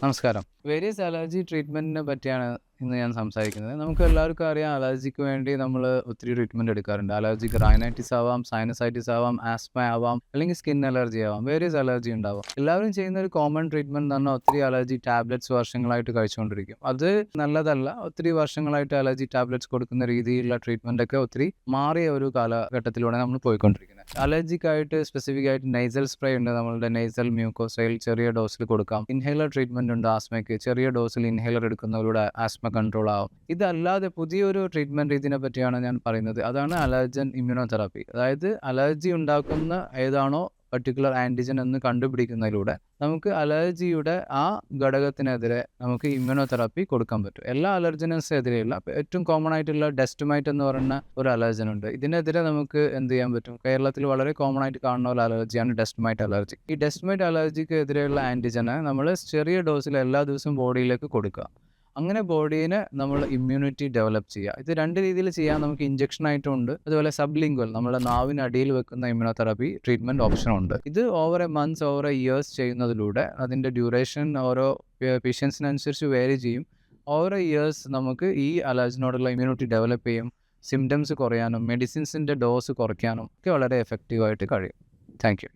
നമസ്കാരം. Various allergy ട്രീറ്റ്മെൻറ്റിനെ പറ്റിയാണ് ഇന്ന് ഞാൻ സംസാരിക്കുന്നത്. നമുക്ക് എല്ലാവർക്കും അറിയാം അലർജിക്ക് വേണ്ടി നമ്മൾ ഒത്തിരി ട്രീറ്റ്മെൻറ്റ് എടുക്കാറുണ്ട്. അലർജിക്ക് റൈനൈറ്റിസ് ആവാം, സൈനസൈറ്റിസ് ആവാം, ആസ്മ ആവാം, അല്ലെങ്കിൽ സ്കിൻ അലർജി ആവാം. വേരിയസ് അലർജി ഉണ്ടാവാം. എല്ലാവരും ചെയ്യുന്ന ഒരു കോമൺ ട്രീറ്റ്മെൻറ്റ് എന്ന് പറഞ്ഞാൽ ഒത്തിരി അലർജി ടാബ്ലറ്റ്സ് വർഷങ്ങളായിട്ട് കഴിച്ചുകൊണ്ടിരിക്കും. അത് നല്ലതല്ല. ഒത്തിരി വർഷങ്ങളായിട്ട് അലർജി ടാബ്ലറ്റ്സ് കൊടുക്കുന്ന രീതിയിലുള്ള ട്രീറ്റ്മെൻറ്റൊക്കെ ഒത്തിരി മാറിയ ഒരു കാലഘട്ടത്തിലൂടെ നമ്മൾ പോയിക്കൊണ്ടിരിക്കുന്നത്. അലർജിക്കായിട്ട് സ്പെസിഫിക് ആയിട്ട് നെയ്സൽ സ്പ്രേ ഉണ്ട്. നമ്മളുടെ നെയ്സൽ മ്യൂക്കോസയിൽ ചെറിയ ഡോസിൽ കൊടുക്കാം. ഇൻഹേലർ ട്രീറ്റ്മെൻറ്റ് ഉണ്ട് ആസ്മയ്ക്ക്. ചെറിയ ഡോസിൽ ഇൻഹേലർ എടുക്കുന്നതിലൂടെ ആസ്മ കൺട്രോൾ ആവും. ഇതല്ലാതെ പുതിയൊരു ട്രീറ്റ്മെൻറ്റ് ഇതിനെ പറ്റിയാണ് ഞാൻ പറയുന്നത്. അതാണ് അലർജൻ ഇമ്മ്യൂണോതെറാപ്പി. അതായത് അലർജി ഉണ്ടാക്കുന്ന ഏതാണോ പർട്ടിക്കുലർ ആൻറ്റിജൻ എന്ന് കണ്ടുപിടിക്കുന്നതിലൂടെ നമുക്ക് അലർജിയുടെ ആ ഘടകത്തിനെതിരെ നമുക്ക് ഇമ്മ്യൂണോതെറാപ്പി കൊടുക്കാൻ പറ്റും. എല്ലാ അലർജനസിനെതിരെയുള്ള ഏറ്റവും കോമൺ ആയിട്ടുള്ള ഡെസ്റ്റുമൈറ്റ് എന്ന് പറയുന്ന ഒരു അലർജൻ ഉണ്ട്. ഇതിനെതിരെ നമുക്ക് എന്ത് ചെയ്യാൻ പറ്റും? കേരളത്തിൽ വളരെ കോമൺ ആയിട്ട് കാണുന്ന ഒരു അലർജിയാണ് ഡെസ്റ്റുമൈറ്റ് അലർജി. ഈ ഡെസ്റ്റുമൈറ്റ് അലർജിക്ക് എതിരെയുള്ള ആൻറ്റിജനെ നമ്മൾ ചെറിയ ഡോസിൽ എല്ലാ ദിവസവും ബോഡിയിലേക്ക് കൊടുക്കുക. അങ്ങനെ ബോഡീനെ നമ്മൾ ഇമ്മ്യൂണിറ്റി ഡെവലപ്പ് ചെയ്യുക. ഇത് രണ്ട് രീതിയിൽ ചെയ്യാൻ നമുക്ക് ഇഞ്ചക്ഷൻ ആയിട്ടും ഉണ്ട്. അതുപോലെ സബ്ലിംഗ്വൽ നമ്മുടെ നാവിനടിയിൽ വെക്കുന്ന ഇമ്മ്യൂണോതെറാപ്പി ട്രീറ്റ്മെൻറ്റ് ഓപ്ഷനും ഉണ്ട്. ഇത് over A months over A years ചെയ്യുന്നതിലൂടെ അതിൻ്റെ ഡ്യൂറേഷൻ ഓരോ പേഷ്യൻസിനനുസരിച്ച് വേരി ചെയ്യും. ഓവർ എ ഇയേഴ്സ് നമുക്ക് ഈ അലർജിനോടുള്ള ഇമ്മ്യൂണിറ്റി ഡെവലപ്പ് ചെയ്യും. സിംറ്റംസ് കുറയാനും മെഡിസിൻസിൻ്റെ ഡോസ് കുറയ്ക്കാനും ഒക്കെ വളരെ എഫക്റ്റീവായിട്ട് കഴിയും. Thank you.